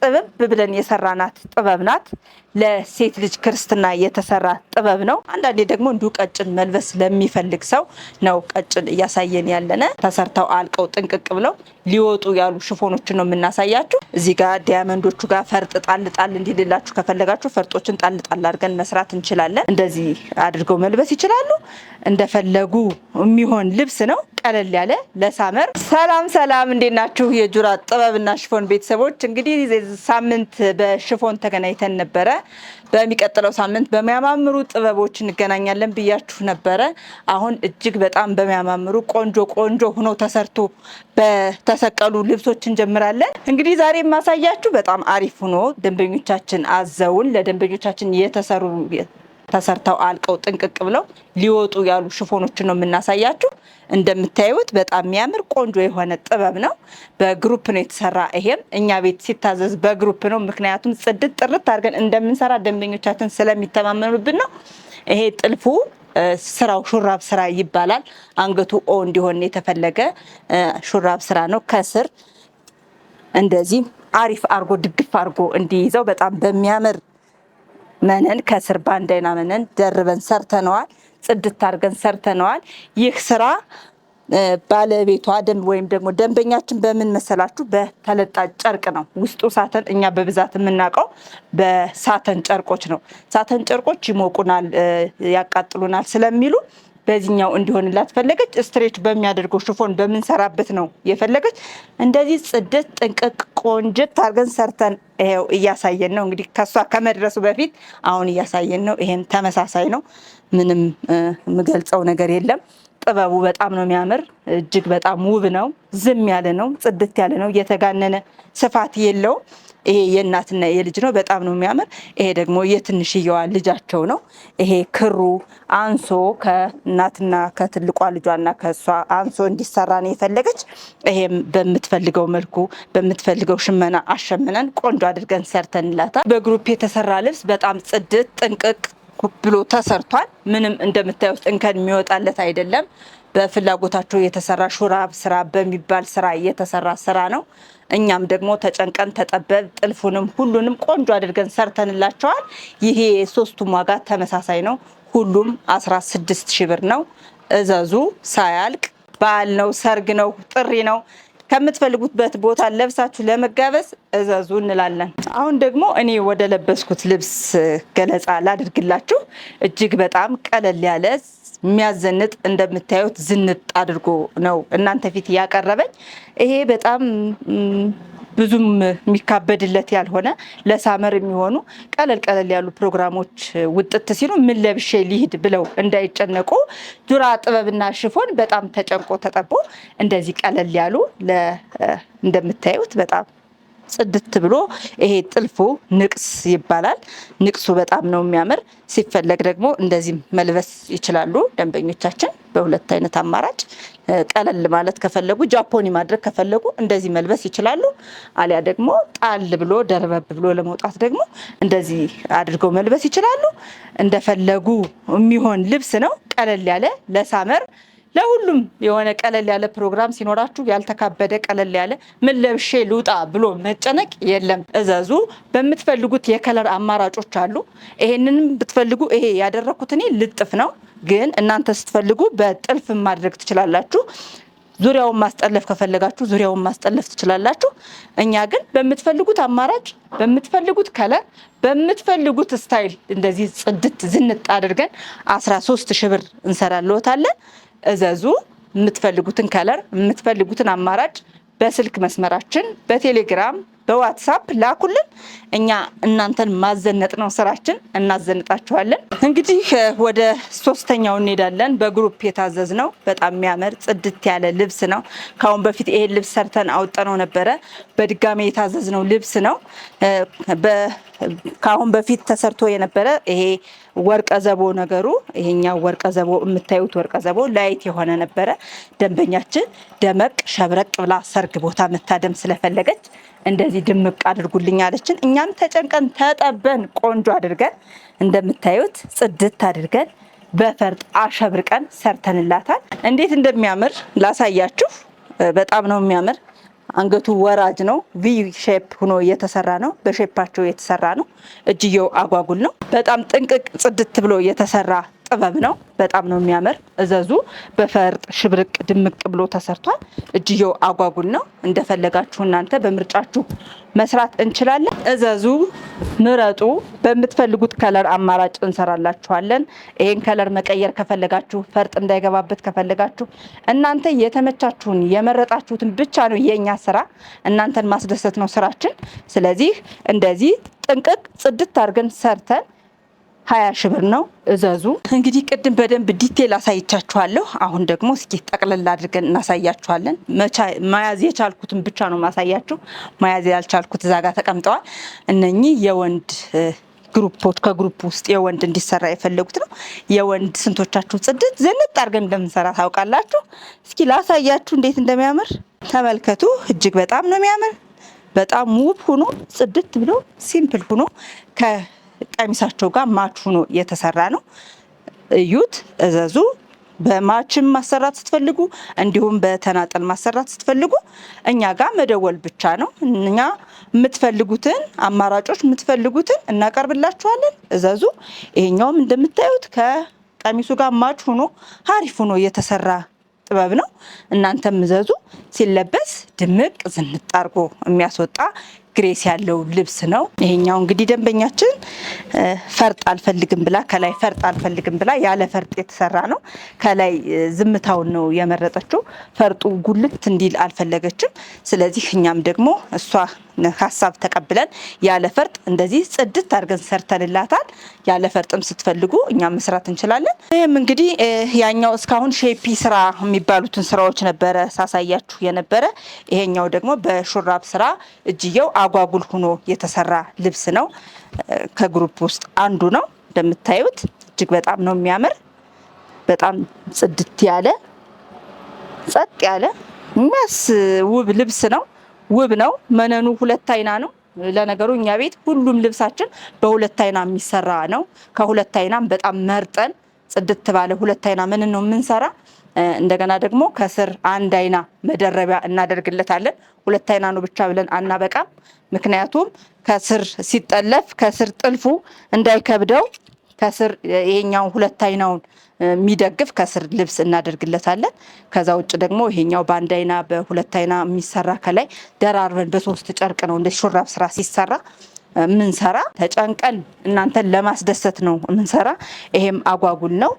ጥበብ ብለን የሰራናት ጥበብ ናት። ለሴት ልጅ ክርስትና የተሰራ ጥበብ ነው። አንዳንዴ ደግሞ እንዲሁ ቀጭን መልበስ ለሚፈልግ ሰው ነው ቀጭን እያሳየን ያለነ። ተሰርተው አልቀው ጥንቅቅ ብለው ሊወጡ ያሉ ሽፎኖችን ነው የምናሳያችሁ። እዚህ ጋር ዲያመንዶቹ ጋር ፈርጥ ጣል ጣል እንዲልላችሁ ከፈለጋችሁ ፈርጦችን ጣል ጣል አድርገን መስራት እንችላለን። እንደዚህ አድርገው መልበስ ይችላሉ። እንደፈለጉ የሚሆን ልብስ ነው። ቀለል ያለ ለሳመር። ሰላም ሰላም፣ እንዴት ናችሁ የጁራ ጥበብና ሽፎን ቤተሰቦች? እንግዲህ ሳምንት በሽፎን ተገናኝተን ነበረ። በሚቀጥለው ሳምንት በሚያማምሩ ጥበቦች እንገናኛለን ብያችሁ ነበረ። አሁን እጅግ በጣም በሚያማምሩ ቆንጆ ሆኖ ተሰርቶ በተሰቀሉ ልብሶች እንጀምራለን። እንግዲህ ዛሬ የማሳያችሁ በጣም አሪፍ ሆኖ ደንበኞቻችን አዘውን ለደንበኞቻችን ተሰርተው አልቀው ጥንቅቅ ብለው ሊወጡ ያሉ ሽፎኖችን ነው የምናሳያችሁ። እንደምታዩት በጣም የሚያምር ቆንጆ የሆነ ጥበብ ነው። በግሩፕ ነው የተሰራ። ይሄም እኛ ቤት ሲታዘዝ በግሩፕ ነው። ምክንያቱም ጽድት ጥርት አድርገን እንደምንሰራ ደንበኞቻችን ስለሚተማመኑብን ነው። ይሄ ጥልፉ ስራው ሹራብ ስራ ይባላል። አንገቱ ኦ እንዲሆን የተፈለገ ሹራብ ስራ ነው። ከስር እንደዚህ አሪፍ አርጎ ድግፍ አርጎ እንዲይዘው በጣም በሚያምር መነን ከስር ባንድ አይና መነን ደርበን ሰርተነዋል። ጽድት አድርገን ሰርተነዋል። ይህ ስራ ባለቤቷ ወይም ደግሞ ደንበኛችን በምን መሰላችሁ? በተለጣጭ ጨርቅ ነው። ውስጡ ሳተን፣ እኛ በብዛት የምናውቀው በሳተን ጨርቆች ነው። ሳተን ጨርቆች ይሞቁናል፣ ያቃጥሉናል ስለሚሉ በዚህኛው እንዲሆንላት ፈለገች። ስትሬች በሚያደርገው ሽፎን በምንሰራበት ነው የፈለገች። እንደዚህ ጽድት ጥንቅቅ ቆንጅት አድርገን ሰርተን ይሄው እያሳየን ነው። እንግዲህ ከሷ ከመድረሱ በፊት አሁን እያሳየን ነው። ይሄም ተመሳሳይ ነው። ምንም የምገልጸው ነገር የለም። ጥበቡ በጣም ነው የሚያምር። እጅግ በጣም ውብ ነው። ዝም ያለ ነው። ጽድት ያለ ነው። የተጋነነ ስፋት የለውም። ይሄ የእናትና የልጅ ነው። በጣም ነው የሚያምር። ይሄ ደግሞ የትንሽየዋ ልጃቸው ነው። ይሄ ክሩ አንሶ ከእናትና ከትልቋ ልጇና ከሷ አንሶ እንዲሰራ ነው የፈለገች። ይሄም በምትፈልገው መልኩ በምትፈልገው ሽመና አሸምነን ቆንጆ አድርገን ሰርተንላታል። በግሩፕ የተሰራ ልብስ በጣም ጽድት ጥንቅቅ ብሎ ተሰርቷል። ምንም እንደምታዩት እንከን የሚወጣለት አይደለም። በፍላጎታቸው የተሰራ ሹራብ ስራ በሚባል ስራ የተሰራ ስራ ነው። እኛም ደግሞ ተጨንቀን ተጠበብ ጥልፉንም ሁሉንም ቆንጆ አድርገን ሰርተንላቸዋል። ይሄ ሶስቱም ዋጋ ተመሳሳይ ነው። ሁሉም 16,000 ብር ነው። እዘዙ ሳያልቅ። በዓል ነው፣ ሰርግ ነው፣ ጥሪ ነው። ከምትፈልጉበት ቦታ ለብሳችሁ ለመጋበዝ እዘዙ እንላለን። አሁን ደግሞ እኔ ወደ ለበስኩት ልብስ ገለጻ ላድርግላችሁ። እጅግ በጣም ቀለል ያለ የሚያዘንጥ እንደምታዩት ዝንጥ አድርጎ ነው እናንተ ፊት ያቀረበኝ። ይሄ በጣም ብዙም የሚካበድለት ያልሆነ ለሳመር የሚሆኑ ቀለል ያሉ ፕሮግራሞች ውጥት ሲሉ ምን ለብሼ ሊሄድ ብለው እንዳይጨነቁ ጁራ ጥበብና ሽፎን በጣም ተጨንቆ ተጠቦ እንደዚህ ቀለል ያሉ እንደምታዩት በጣም ጽድት ብሎ ይሄ ጥልፉ ንቅስ ይባላል። ንቅሱ በጣም ነው የሚያምር። ሲፈለግ ደግሞ እንደዚህ መልበስ ይችላሉ ደንበኞቻችን። በሁለት አይነት አማራጭ ቀለል ማለት ከፈለጉ ጃፖኒ ማድረግ ከፈለጉ እንደዚህ መልበስ ይችላሉ። አሊያ ደግሞ ጣል ብሎ ደርበብ ብሎ ለመውጣት ደግሞ እንደዚህ አድርገው መልበስ ይችላሉ። እንደፈለጉ የሚሆን ልብስ ነው። ቀለል ያለ ለሳመር ለሁሉም የሆነ ቀለል ያለ ፕሮግራም ሲኖራችሁ ያልተካበደ ቀለል ያለ ምን ለብሼ ልውጣ ብሎ መጨነቅ የለም። እዘዙ። በምትፈልጉት የከለር አማራጮች አሉ። ይሄንንም ብትፈልጉ ይሄ ያደረኩት እኔ ልጥፍ ነው፣ ግን እናንተ ስትፈልጉ በጥልፍ ማድረግ ትችላላችሁ። ዙሪያውን ማስጠለፍ ከፈለጋችሁ ዙሪያውን ማስጠለፍ ትችላላችሁ። እኛ ግን በምትፈልጉት አማራጭ በምትፈልጉት ከለር በምትፈልጉት ስታይል እንደዚህ ጽድት ዝንጥ አድርገን 13,000 ብር እንሰራልዎታለን። እዘዙ። የምትፈልጉትን ከለር የምትፈልጉትን አማራጭ በስልክ መስመራችን በቴሌግራም በዋትሳፕ ላኩልን። እኛ እናንተን ማዘነጥ ነው ስራችን፣ እናዘንጣችኋለን። እንግዲህ ወደ ሶስተኛው እንሄዳለን። በግሩፕ የታዘዝ ነው። በጣም የሚያምር ጽድት ያለ ልብስ ነው። ካሁን በፊት ይሄን ልብስ ሰርተን አውጠነው ነበረ። በድጋሚ የታዘዝነው ልብስ ነው። ካሁን በፊት ተሰርቶ የነበረ ይሄ ወርቀ ዘቦ ነገሩ፣ ይሄኛው ወርቀ ዘቦ የምታዩት ወርቀ ዘቦ ላይት የሆነ ነበረ። ደንበኛችን ደመቅ ሸብረቅ ብላ ሰርግ ቦታ መታደም ስለፈለገች እንደዚህ ድምቅ አድርጉልኝ አለችን። እኛም ተጨንቀን ተጠበን ቆንጆ አድርገን እንደምታዩት ጽድት አድርገን በፈርጥ አሸብርቀን ሰርተንላታል። እንዴት እንደሚያምር ላሳያችሁ። በጣም ነው የሚያምር። አንገቱ ወራጅ ነው። ቪ ሼፕ ሆኖ የተሰራ ነው። በሼፓቸው የተሰራ ነው። እጅየው አጓጉል ነው። በጣም ጥንቅቅ ጽድት ብሎ የተሰራ ጥበብ ነው። በጣም ነው የሚያምር። እዘዙ። በፈርጥ ሽብርቅ ድምቅ ብሎ ተሰርቷል። እጅየው አጓጉል ነው። እንደፈለጋችሁ እናንተ በምርጫችሁ መስራት እንችላለን። እዘዙ፣ ምረጡ። በምትፈልጉት ከለር አማራጭ እንሰራላችኋለን። ይሄን ከለር መቀየር ከፈለጋችሁ፣ ፈርጥ እንዳይገባበት ከፈለጋችሁ እናንተ የተመቻችሁን የመረጣችሁትን ብቻ ነው የኛ ስራ። እናንተን ማስደሰት ነው ስራችን። ስለዚህ እንደዚህ ጥንቅቅ ጽድት አድርገን ሰርተን 20 ሺህ ብር ነው። እዘዙ። እንግዲህ ቅድም በደንብ ዲቴል አሳይቻችኋለሁ። አሁን ደግሞ እስኪ ጠቅልል አድርገን እናሳያችኋለን። መያዝ የቻልኩትን ብቻ ነው ማሳያችሁ። መያዝ ያልቻልኩት እዛ ጋር ተቀምጠዋል። እነኚህ የወንድ ግሩፖች ከግሩፕ ውስጥ የወንድ እንዲሰራ የፈለጉት ነው። የወንድ ስንቶቻችሁ ጽድት ዘንጥ አድርገን እንደምንሰራ ታውቃላችሁ? እስኪ ላሳያችሁ እንዴት እንደሚያምር ተመልከቱ። እጅግ በጣም ነው የሚያምር። በጣም ውብ ሆኖ ጽድት ብሎ ሲምፕል ሆኖ ቀሚሳቸው ጋር ማች ሆኖ የተሰራ ነው። እዩት፣ እዘዙ። በማችም ማሰራት ስትፈልጉ እንዲሁም በተናጠል ማሰራት ስትፈልጉ እኛ ጋር መደወል ብቻ ነው። እኛ የምትፈልጉትን አማራጮች የምትፈልጉትን እናቀርብላችኋለን። እዘዙ። ይሄኛውም እንደምታዩት ከቀሚሱ ጋር ማች ሆኖ አሪፍ ሆኖ የተሰራ ጥበብ ነው። እናንተም እዘዙ። ሲለበስ ድምቅ ዝንጥ አድርጎ የሚያስወጣ ግሬስ ያለው ልብስ ነው። ይሄኛው እንግዲህ ደንበኛችን ፈርጥ አልፈልግም ብላ ከላይ ፈርጥ አልፈልግም ብላ ያለ ፈርጥ የተሰራ ነው። ከላይ ዝምታውን ነው የመረጠችው። ፈርጡ ጉልት እንዲል አልፈለገችም። ስለዚህ እኛም ደግሞ እሷ ሀሳብ ተቀብለን ያለ ፈርጥ እንደዚህ ጽድት አድርገን ሰርተንላታል። ያለ ፈርጥም ስትፈልጉ እኛም መስራት እንችላለን። ይህም እንግዲህ ያኛው እስካሁን ሼፒ ስራ የሚባሉትን ስራዎች ነበረ ሳሳያችሁ የነበረ። ይሄኛው ደግሞ በሹራብ ስራ እጅየው አጓጉል ሆኖ የተሰራ ልብስ ነው። ከግሩፕ ውስጥ አንዱ ነው። እንደምታዩት እጅግ በጣም ነው የሚያምር። በጣም ጽድት ያለ ጸጥ ያለ ውብ ልብስ ነው። ውብ ነው። መነኑ 2 አይና ነው። ለነገሩ እኛ ቤት ሁሉም ልብሳችን በ2 አይና የሚሰራ ነው። ከ2 አይናም በጣም መርጠን ጽድት ባለ 2 አይና ምን ነው የምንሰራ። እንደገና ደግሞ ከስር 1 አይና መደረቢያ እናደርግለታለን። 2 አይና ነው ብቻ ብለን አናበቃም። ምክንያቱም ከስር ሲጠለፍ ከስር ጥልፉ እንዳይከብደው ከስር ይሄኛው 2 አይናውን የሚደግፍ ከስር ልብስ እናደርግለታለን። ከዛ ውጭ ደግሞ ይሄኛው በ1 አይና በ2 አይና የሚሰራ ከላይ ደራርበን በ3 ጨርቅ ነው እንደ ሹራብ ስራ ሲሰራ ምንሰራ። ተጨንቀን እናንተን ለማስደሰት ነው ምንሰራ። ይሄም አጓጉል ነው።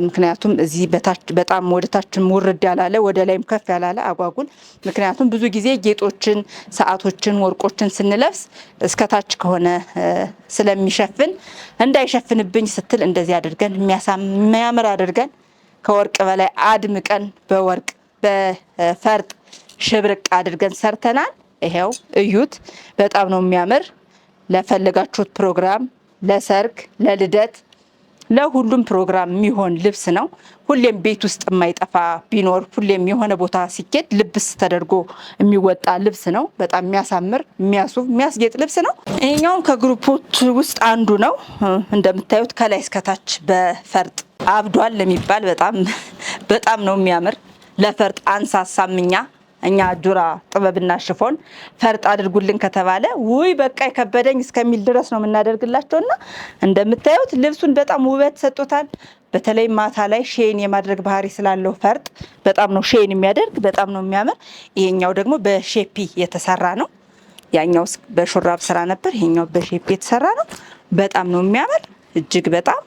ምክንያቱም እዚህ በታች በጣም ወደ ታችም ውርድ ያላለ ወደ ላይም ከፍ ያላለ አጓጉል። ምክንያቱም ብዙ ጊዜ ጌጦችን፣ ሰዓቶችን፣ ወርቆችን ስንለብስ እስከታች ከሆነ ስለሚሸፍን እንዳይሸፍንብኝ ስትል እንደዚህ አድርገን የሚያምር አድርገን ከወርቅ በላይ አድምቀን በወርቅ በፈርጥ ሽብርቅ አድርገን ሰርተናል። ይሄው እዩት። በጣም ነው የሚያምር። ለፈለጋችሁት ፕሮግራም፣ ለሰርግ፣ ለልደት፣ ለሁሉም ፕሮግራም የሚሆን ልብስ ነው። ሁሌም ቤት ውስጥ የማይጠፋ ቢኖር ሁሌም የሆነ ቦታ ሲኬድ ልብስ ተደርጎ የሚወጣ ልብስ ነው። በጣም የሚያሳምር፣ የሚያስውብ፣ የሚያስጌጥ ልብስ ነው። ይሄኛውም ከግሩፖች ውስጥ አንዱ ነው። እንደምታዩት ከላይ እስከታች በፈርጥ አብዷል የሚባል በጣም ነው የሚያምር። ለፈርጥ አንሳሳምኛ እኛ ዱራ ጥበብና ሽፎን ፈርጥ አድርጉልን ከተባለ ውይ በቃ ከበደኝ እስከሚል ድረስ ነው የምናደርግላቸውና እንደምታዩት ልብሱን በጣም ውበት ሰጥቶታል። በተለይ ማታ ላይ ሼን የማድረግ ባህሪ ስላለው ፈርጥ በጣም ነው ሼን የሚያደርግ፣ በጣም ነው የሚያምር። ይሄኛው ደግሞ በሼፒ የተሰራ ነው። ያኛው በሹራብ ስራ ነበር፣ ይሄኛው በሼፒ የተሰራ ነው። በጣም ነው የሚያምር። እጅግ በጣም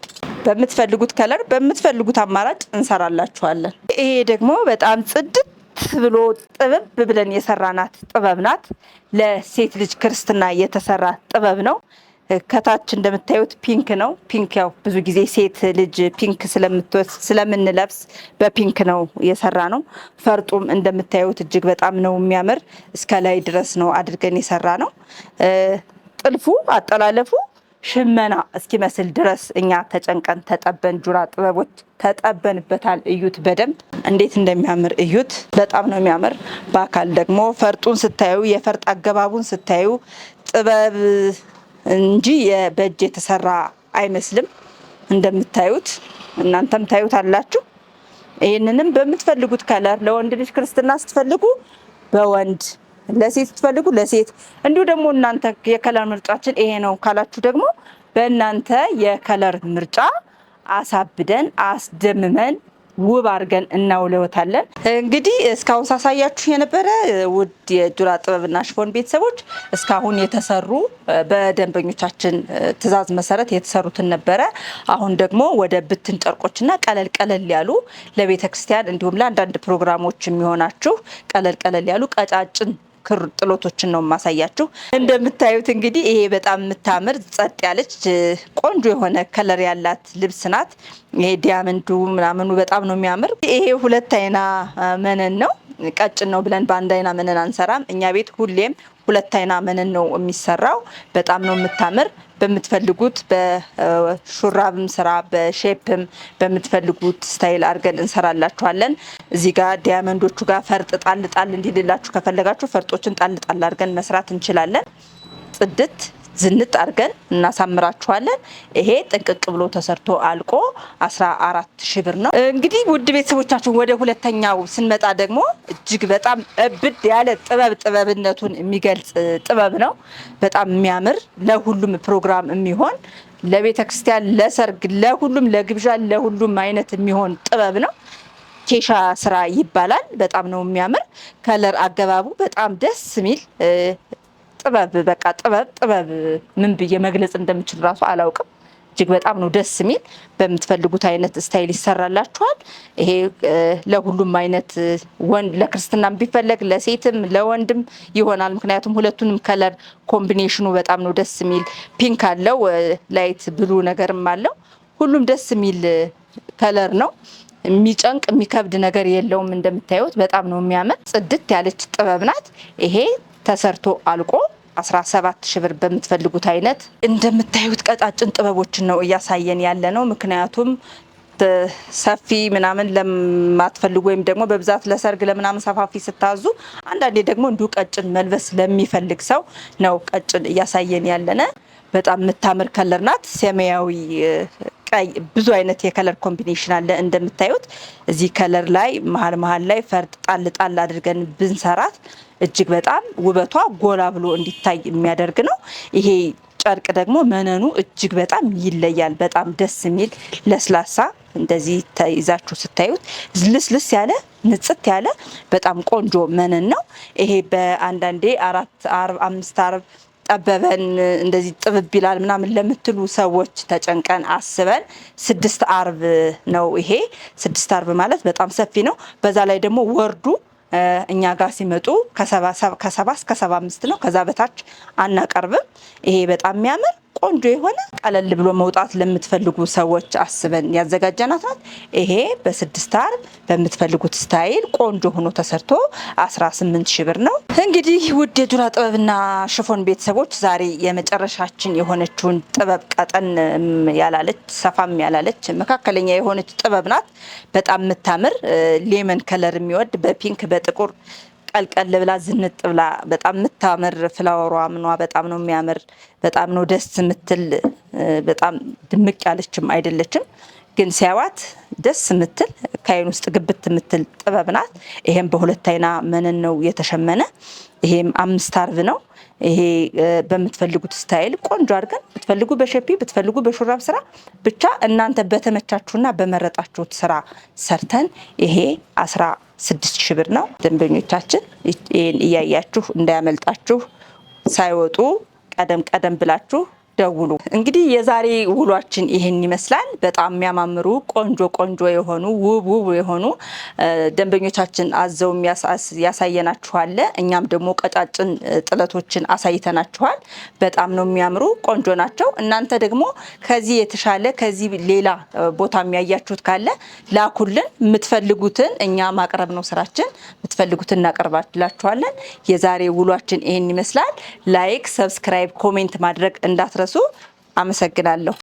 በምትፈልጉት ከለር በምትፈልጉት አማራጭ እንሰራላችኋለን። ይሄ ደግሞ በጣም ጽድት ብሎ ጥበብ ብለን የሰራናት ጥበብ ናት። ለሴት ልጅ ክርስትና የተሰራ ጥበብ ነው። ከታች እንደምታዩት ፒንክ ነው። ፒንክ ያው ብዙ ጊዜ ሴት ልጅ ፒንክ ስለምንለብስ በፒንክ ነው የሰራ ነው። ፈርጡም እንደምታዩት እጅግ በጣም ነው የሚያምር። እስከ ላይ ድረስ ነው አድርገን የሰራ ነው። ጥልፉ አጠላለፉ ሽመና እስኪመስል ድረስ እኛ ተጨንቀን ተጠበን ጁራ ጥበቦች ተጠበንበታል። እዩት፣ በደንብ እንዴት እንደሚያምር እዩት። በጣም ነው የሚያምር። በአካል ደግሞ ፈርጡን ስታዩ የፈርጥ አገባቡን ስታዩ ጥበብ እንጂ በእጅ የተሰራ አይመስልም። እንደምታዩት እናንተም ታዩት አላችሁ። ይህንንም በምትፈልጉት ከለር ለወንድ ልጅ ክርስትና ስትፈልጉ በወንድ ለሴት ትፈልጉ ለሴት እንዲሁ ደግሞ እናንተ የከለር ምርጫችን ይሄ ነው ካላችሁ ደግሞ በእናንተ የከለር ምርጫ አሳብደን አስደምመን ውብ አድርገን እናውለውታለን። እንግዲህ እስካሁን ሳሳያችሁ የነበረ ውድ የጁራ ጥበብና ሽፎን ቤተሰቦች እስካሁን የተሰሩ በደንበኞቻችን ትዕዛዝ መሰረት የተሰሩትን ነበረ። አሁን ደግሞ ወደ ብትን ጨርቆችና ቀለል ቀለል ያሉ ለቤተክርስቲያን እንዲሁም ለአንዳንድ ፕሮግራሞች የሚሆናችሁ ቀለል ቀለል ያሉ ቀጫጭን ክር ጥሎቶችን ነው ማሳያችሁ። እንደምታዩት እንግዲህ ይሄ በጣም የምታምር ጸጥ ያለች ቆንጆ የሆነ ከለር ያላት ልብስ ናት። ይሄ ዲያመንዱ ምናምኑ በጣም ነው የሚያምር። ይሄ ሁለት አይና መነን ነው። ቀጭን ነው ብለን በአንድ አይና መነን አንሰራም። እኛ ቤት ሁሌም ሁለት አይና መነን ነው የሚሰራው። በጣም ነው የምታምር። በምትፈልጉት በሹራብም ስራ በሼፕም በምትፈልጉት ስታይል አድርገን እንሰራላችኋለን። እዚህ ጋር ዲያመንዶቹ ጋር ፈርጥ ጣል ጣል እንዲልላችሁ ከፈለጋችሁ ፈርጦችን ጣል ጣል አድርገን መስራት እንችላለን። ጽድት ዝንጥ አድርገን እናሳምራችኋለን። ይሄ ጥንቅቅ ብሎ ተሰርቶ አልቆ 14,000 ብር ነው። እንግዲህ ውድ ቤተሰቦቻችን ወደ ሁለተኛው ስንመጣ ደግሞ እጅግ በጣም እብድ ያለ ጥበብነቱን የሚገልጽ ጥበብ ነው። በጣም የሚያምር ለሁሉም ፕሮግራም የሚሆን ለቤተ ክርስቲያን፣ ለሰርግ፣ ለሁሉም ለግብዣ፣ ለሁሉም አይነት የሚሆን ጥበብ ነው። ኬሻ ስራ ይባላል። በጣም ነው የሚያምር። ከለር አገባቡ በጣም ደስ የሚል ጥበብ በቃ ጥበብ ምን ብዬ መግለጽ እንደምችል ራሱ አላውቅም። እጅግ በጣም ነው ደስ የሚል። በምትፈልጉት አይነት ስታይል ይሰራላችኋል። ይሄ ለሁሉም አይነት ወንድ ለክርስትናም ቢፈለግ ለሴትም ለወንድም ይሆናል። ምክንያቱም ሁለቱንም ከለር ኮምቢኔሽኑ በጣም ነው ደስ የሚል። ፒንክ አለው፣ ላይት ብሉ ነገርም አለው። ሁሉም ደስ የሚል ከለር ነው። የሚጨንቅ የሚከብድ ነገር የለውም። እንደምታዩት በጣም ነው የሚያምር። ጽድት ያለች ጥበብ ናት። ይሄ ተሰርቶ አልቆ 17,000 ብር በምትፈልጉት አይነት እንደምታዩት ቀጫጭን ጥበቦችን ነው እያሳየን ያለ ነው። ምክንያቱም ሰፊ ምናምን ለማትፈልጉ ወይም ደግሞ በብዛት ለሰርግ ለምናምን ሰፋፊ ስታዙ አንዳንዴ ደግሞ እንዲሁ ቀጭን መልበስ ለሚፈልግ ሰው ነው ቀጭን እያሳየን ያለነ። በጣም የምታምር ከለር ናት። ሰማያዊ፣ ቀይ ብዙ አይነት የከለር ኮምቢኔሽን አለ። እንደምታዩት እዚህ ከለር ላይ መሀል ላይ ፈርጥ ጣል ጣል አድርገን ብንሰራት እጅግ በጣም ውበቷ ጎላ ብሎ እንዲታይ የሚያደርግ ነው። ይሄ ጨርቅ ደግሞ መነኑ እጅግ በጣም ይለያል። በጣም ደስ የሚል ለስላሳ እንደዚህ ተይዛችሁ ስታዩት ልስልስ ያለ ንጽት ያለ በጣም ቆንጆ መነን ነው። ይሄ በአንዳንዴ 4 አርብ 5 አርብ ጠበበን እንደዚህ ጥብብ ይላል ምናምን ለምትሉ ሰዎች ተጨንቀን አስበን 6 አርብ ነው። ይሄ 6 አርብ ማለት በጣም ሰፊ ነው። በዛ ላይ ደግሞ ወርዱ እኛ ጋር ሲመጡ ከ70 እስከ 75 ነው። ከዛ በታች አናቀርብም። ይሄ በጣም የሚያምር ቆንጆ የሆነ ቀለል ብሎ መውጣት ለምትፈልጉ ሰዎች አስበን ያዘጋጀናት ናት። ይሄ በ6 አርብ በምትፈልጉት ስታይል ቆንጆ ሆኖ ተሰርቶ 18,000 ብር ነው። እንግዲህ ውድ የጁራ ጥበብና ሽፎን ቤተሰቦች ዛሬ የመጨረሻችን የሆነችውን ጥበብ ቀጠን ያላለች ሰፋም ያላለች መካከለኛ የሆነች ጥበብ ናት። በጣም የምታምር ሌመን ከለር የሚወድ በፒንክ በጥቁር ቀልቀል ብላ ዝንጥ ብላ በጣም የምታምር ፍላወሯ ምኗ በጣም ነው የሚያምር። በጣም ነው ደስ የምትል። በጣም ድምቅ ያለችም አይደለችም፣ ግን ሲያዋት ደስ የምትል ከአይን ውስጥ ግብት የምትል ጥበብ ናት። ይሄም በሁለት አይና መነን ነው የተሸመነ። ይሄም 5 አርብ ነው። ይሄ በምትፈልጉት ስታይል ቆንጆ አድርገን ብትፈልጉ በሸፒ ብትፈልጉ በሹራብ ስራ ብቻ እናንተ በተመቻችሁና በመረጣችሁት ስራ ሰርተን ይሄ 16,000 ብር ነው። ደንበኞቻችን ይሄን እያያችሁ እንዳያመልጣችሁ፣ ሳይወጡ ቀደም ብላችሁ ደውሉ። እንግዲህ የዛሬ ውሏችን ይሄን ይመስላል። በጣም የሚያማምሩ ቆንጆ የሆኑ ውብ የሆኑ ደንበኞቻችን አዘው ያሳየናችኋል። እኛም ደግሞ ቀጫጭን ጥለቶችን አሳይተናችኋል። በጣም ነው የሚያምሩ፣ ቆንጆ ናቸው። እናንተ ደግሞ ከዚህ የተሻለ ከዚህ ሌላ ቦታ የሚያያችሁት ካለ ላኩልን። የምትፈልጉትን እኛ ማቅረብ ነው ስራችን። የምትፈልጉትን እናቀርባላችኋለን። የዛሬ ውሏችን ይሄን ይመስላል። ላይክ፣ ሰብስክራይብ፣ ኮሜንት ማድረግ እንዳትረሱ። አመሰግናለሁ።